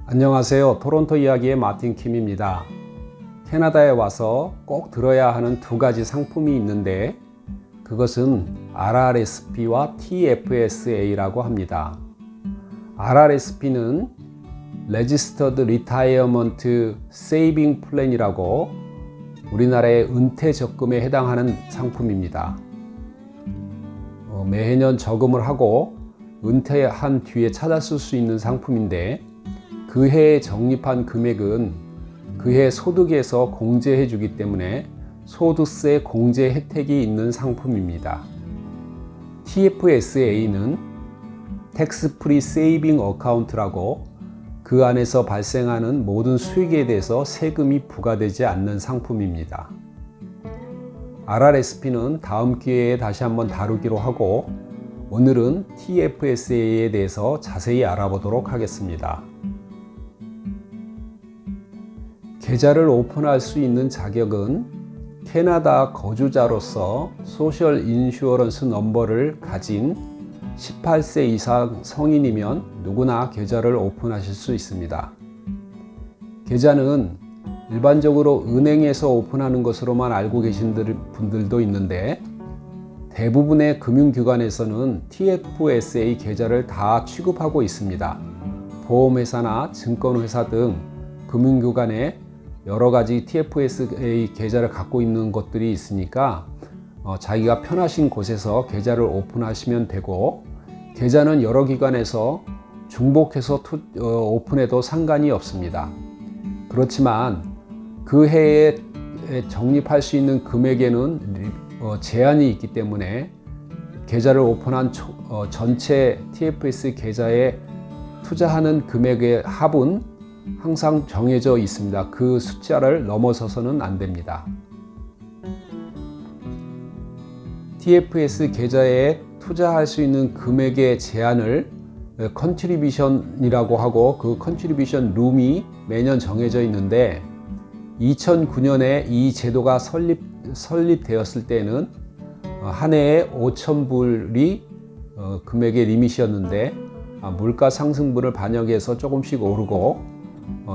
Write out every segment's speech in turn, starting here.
안녕하세요. 토론토 이야기의 마틴 킴입니다. 캐나다에 와서 꼭 들어야 하는 두 가지 상품이 있는데 그것은 RRSP와 TFSA라고 합니다. RRSP는 Registered Retirement Saving Plan이라고 우리나라의 은퇴 적금에 해당하는 상품입니다. 매년 저금을 하고 은퇴한 뒤에 찾아 쓸 수 있는 상품인데 그 해에 적립한 금액은 그 해 소득에서 공제해 주기 때문에 소득세 공제 혜택이 있는 상품입니다. TFSA는 Tax Free Saving Account라고 그 안에서 발생하는 모든 수익에 대해서 세금이 부과되지 않는 상품입니다. RRSP는 다음 기회에 다시 한번 다루기로 하고 오늘은 TFSA에 대해서 자세히 알아보도록 하겠습니다. 계좌를 오픈할 수 있는 자격은 캐나다 거주자로서 소셜 인슈어런스 넘버를 가진 18세 이상 성인이면 누구나 계좌를 오픈하실 수 있습니다. 계좌는 일반적으로 은행에서 오픈하는 것으로만 알고 계신 분들도 있는데 대부분의 금융기관에서는 TFSA 계좌를 다 취급하고 있습니다. 보험회사나 증권회사 등 금융기관에 여러 가지 TFSA 계좌를 갖고 있는 것들이 있으니까 자기가 편하신 곳에서 계좌를 오픈하시면 되고 계좌는 여러 기관에서 중복해서 오픈해도 상관이 없습니다. 그렇지만 그 해에 적립할 수 있는 금액에는 제한이 있기 때문에 계좌를 오픈한 전체 TFS 계좌에 투자하는 금액의 합은 항상 정해져 있습니다. 그 숫자를 넘어서서는 안 됩니다. TFS 계좌에 투자할 수 있는 금액의 제한을 컨트리뷰션이라고 하고 그 컨트리뷰션 룸이 매년 정해져 있는데 2009년에 이 제도가 설립되었을 때는 한 해에 5,000불이 금액의 리밋이었는데 물가 상승분을 반영해서 조금씩 오르고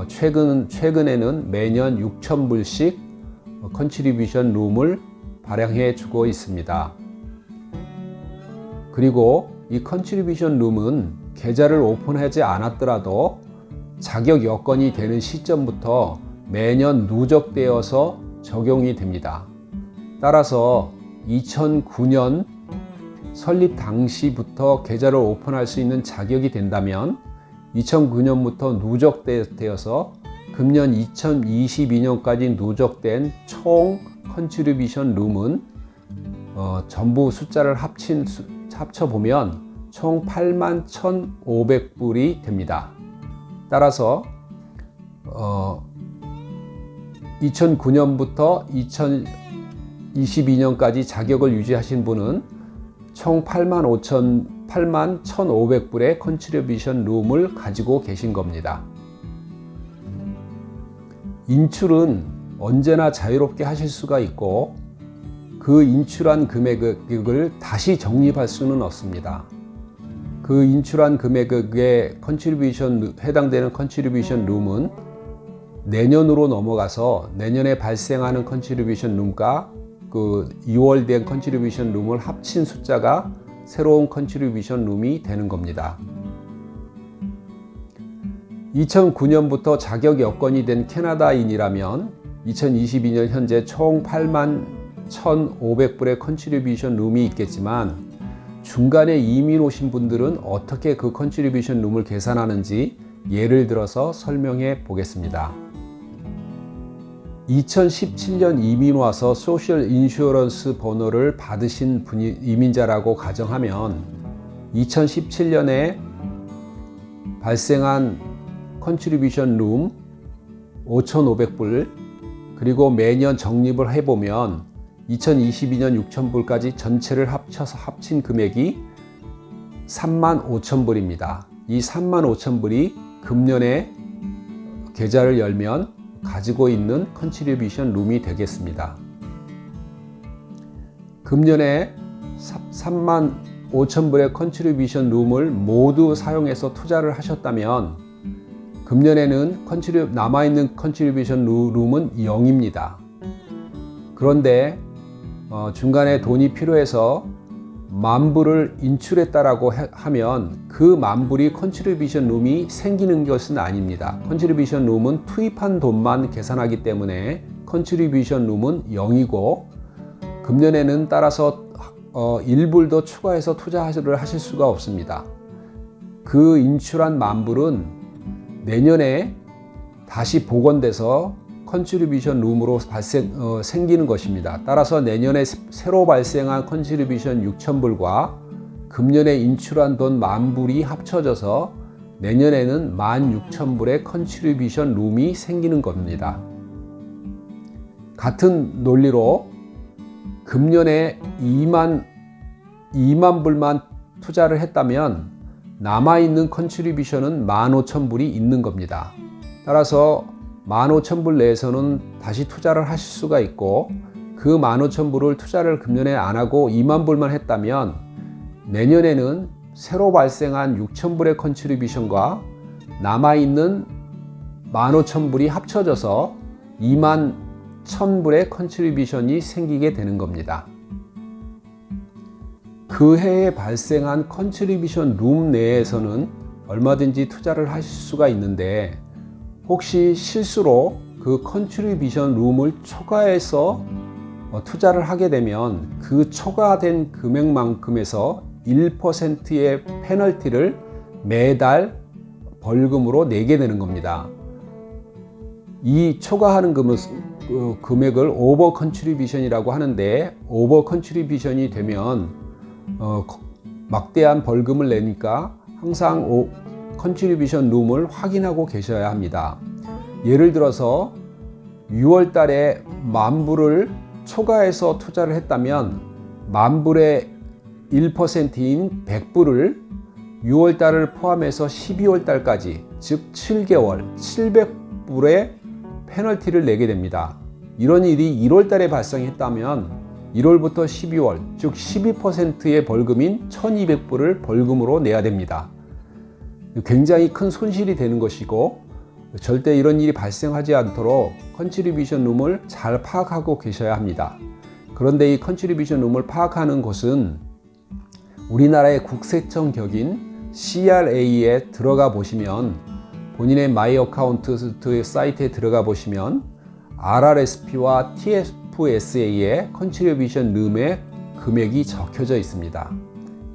최근에는 매년 6,000불씩 컨트리뷰션 룸을 발행해 주고 있습니다. 그리고 이 컨트리뷰션 룸은 계좌를 오픈하지 않았더라도 자격 여건이 되는 시점부터 매년 누적되어서 적용이 됩니다. 따라서 2009년 설립 당시부터 계좌를 오픈할 수 있는 자격이 된다면 2009년부터 누적되어서 금년 2022년까지 누적된 총 컨트리뷰션 룸은 전부 숫자를 합쳐보면 총 81,500불이 됩니다. 따라서 2009년부터 2022년까지 자격을 유지하신 분은 총 81,500불의 컨트리뷰션 룸을 가지고 계신 겁니다. 인출은 언제나 자유롭게 하실 수가 있고 그 인출한 금액을 다시 적립할 수는 없습니다. 그 인출한 금액에 해당되는 컨트리뷰션 룸은 내년으로 넘어가서 내년에 발생하는 컨트리뷰션 룸과 그 2월 된 컨트리뷰션 룸을 합친 숫자가 새로운 컨트리뷰션 룸이 되는 겁니다. 2009년부터 자격 여건이 된 캐나다인이라면 2022년 현재 총 81,500불의 컨트리뷰션 룸이 있겠지만 중간에 이민 오신 분들은 어떻게 그 컨트리뷰션 룸을 계산하는지 예를 들어서 설명해 보겠습니다. 2017년 이민 와서 소셜 인슈어런스 번호를 받으신 분이 이민자라고 가정하면 2017년에 발생한 컨트리뷰션 룸 5,500불 그리고 매년 적립을 해보면 2022년 6,000불까지 전체를 합쳐서 합친 금액이 35,000불입니다. 이 35,000불이 금년에 계좌를 열면 가지고 있는 컨트리뷰션 룸이 되겠습니다. 금년에 35,000불의 컨트리뷰션 룸을 모두 사용해서 투자를 하셨다면 금년에는 남아있는 컨트리뷰션 룸은 0입니다. 그런데 중간에 돈이 필요해서 만불을 인출했다라고 하면 그 만불이 컨트리뷰션 룸이 생기는 것은 아닙니다. 컨트리뷰션 룸은 투입한 돈만 계산하기 때문에 컨트리뷰션 룸은 0이고, 금년에는 따라서 1불도 추가해서 투자를 하실 수가 없습니다. 그 인출한 만불은 내년에 다시 복원돼서 컨트리뷰션 룸으로 생기는 것입니다. 따라서 내년에 새로 발생한 컨트리뷰션 6,000불과 금년에 인출한 돈 만불이 합쳐져서 내년에는 16,000불의 컨트리뷰션 룸이 생기는 겁니다. 같은 논리로 금년에 2만 불만 투자를 했다면 남아있는 컨트리뷰션은 15,000불이 있는 겁니다. 따라서 15,000불 내에서는 다시 투자를 하실 수가 있고, 그 15,000불을 투자를 금년에 안 하고 2만 불만 했다면 내년에는 새로 발생한 6,000불의 컨트리뷰션과 남아있는 15,000불이 합쳐져서 21,000불의 컨트리뷰션이 생기게 되는 겁니다. 그 해에 발생한 컨트리뷰션 룸 내에서는 얼마든지 투자를 하실 수가 있는데, 혹시 실수로 그 컨트리뷰션 룸을 초과해서 투자를 하게 되면 그 초과된 금액만큼에서 1%의 페널티를 매달 벌금으로 내게 되는 겁니다. 이 초과하는 금액을 오버 컨트리뷰션이라고 하는데, 오버 컨트리뷰션이 되면 막대한 벌금을 내니까 항상 컨트리뷰션 룸을 확인하고 계셔야 합니다. 예를 들어서 6월 달에 만불을 초과해서 투자를 했다면 만불의 1%인 100불을 6월 달을 포함해서 12월 달까지, 즉 7개월 700불의 페널티를 내게 됩니다. 이런 일이 1월 달에 발생했다면 1월부터 12월, 즉 12%의 벌금인 1200불을 벌금으로 내야 됩니다. 굉장히 큰 손실이 되는 것이고, 절대 이런 일이 발생하지 않도록 컨트리뷰션 룸을 잘 파악하고 계셔야 합니다. 그런데 이 컨트리뷰션 룸을 파악하는 곳은 우리나라의 국세청 격인 CRA에 들어가 보시면, 본인의 마이 어카운트 사이트에 들어가 보시면 RRSP와 TFSA의 컨트리뷰션 룸의 금액이 적혀져 있습니다.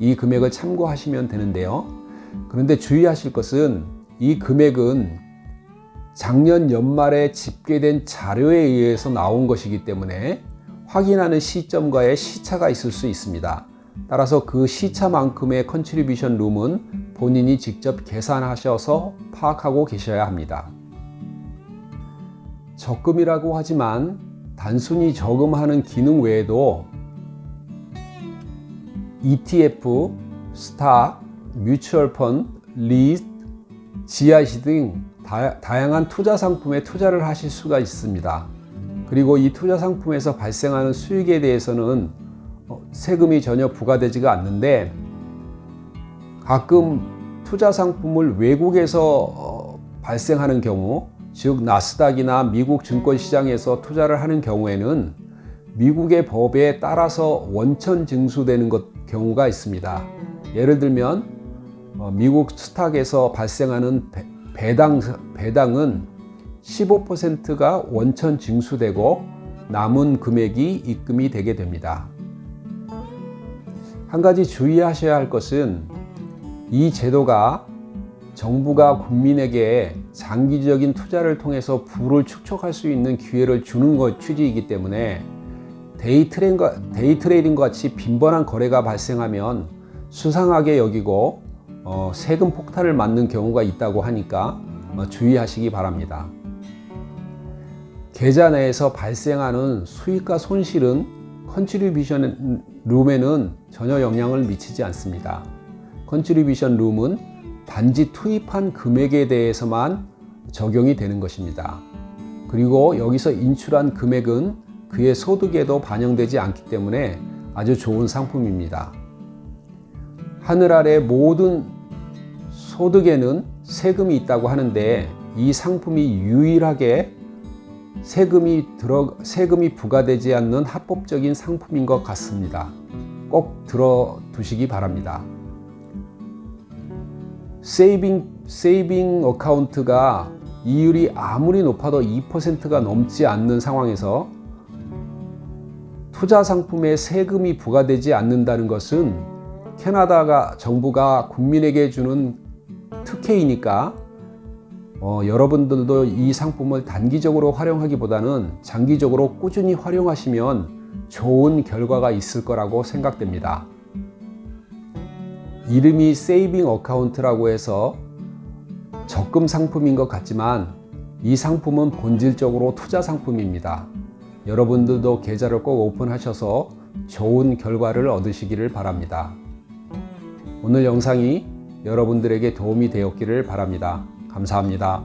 이 금액을 참고하시면 되는데요. 그런데 주의하실 것은 이 금액은 작년 연말에 집계된 자료에 의해서 나온 것이기 때문에 확인하는 시점과의 시차가 있을 수 있습니다. 따라서 그 시차만큼의 컨트리뷰션 룸은 본인이 직접 계산하셔서 파악하고 계셔야 합니다. 적금이라고 하지만 단순히 저금하는 기능 외에도 ETF, 스탁, 뮤추얼 펀드, 리스트, GIC 등 다양한 투자 상품에 투자를 하실 수가 있습니다. 그리고 이 투자 상품에서 발생하는 수익에 대해서는 세금이 전혀 부과되지가 않는데, 가끔 투자 상품을 외국에서 발생하는 경우, 즉 나스닥이나 미국 증권시장에서 투자를 하는 경우에는 미국의 법에 따라서 원천 징수되는 경우가 있습니다. 예를 들면 미국 스탁에서 발생하는 배당은 15%가 원천 징수되고 남은 금액이 입금이 되게 됩니다. 한 가지 주의하셔야 할 것은, 이 제도가 정부가 국민에게 장기적인 투자를 통해서 부를 축적할 수 있는 기회를 주는 것 취지이기 때문에 데이 트레이딩과 같이 빈번한 거래가 발생하면 수상하게 여기고 세금 폭탄을 맞는 경우가 있다고 하니까 주의하시기 바랍니다. 계좌 내에서 발생하는 수익과 손실은 컨트리뷰션 룸에는 전혀 영향을 미치지 않습니다. 컨트리뷰션 룸은 단지 투입한 금액에 대해서만 적용이 되는 것입니다. 그리고 여기서 인출한 금액은 그의 소득에도 반영되지 않기 때문에 아주 좋은 상품입니다. 하늘 아래 모든 소득에는 세금이 있다고 하는데, 이 상품이 유일하게 세금이 부과되지 않는 합법적인 상품인 것 같습니다. 꼭 들어두시기 바랍니다. 세이빙 어카운트가 이율이 아무리 높아도 2%가 넘지 않는 상황에서 투자 상품에 세금이 부과되지 않는다는 것은 캐나다 정부가 국민에게 주는 특혜이니까 여러분들도 이 상품을 단기적으로 활용하기보다는 장기적으로 꾸준히 활용하시면 좋은 결과가 있을 거라고 생각됩니다. 이름이 세이빙 어카운트라고 해서 적금 상품인 것 같지만 이 상품은 본질적으로 투자 상품입니다. 여러분들도 계좌를 꼭 오픈하셔서 좋은 결과를 얻으시기를 바랍니다. 오늘 영상이 여러분들에게 도움이 되었기를 바랍니다. 감사합니다.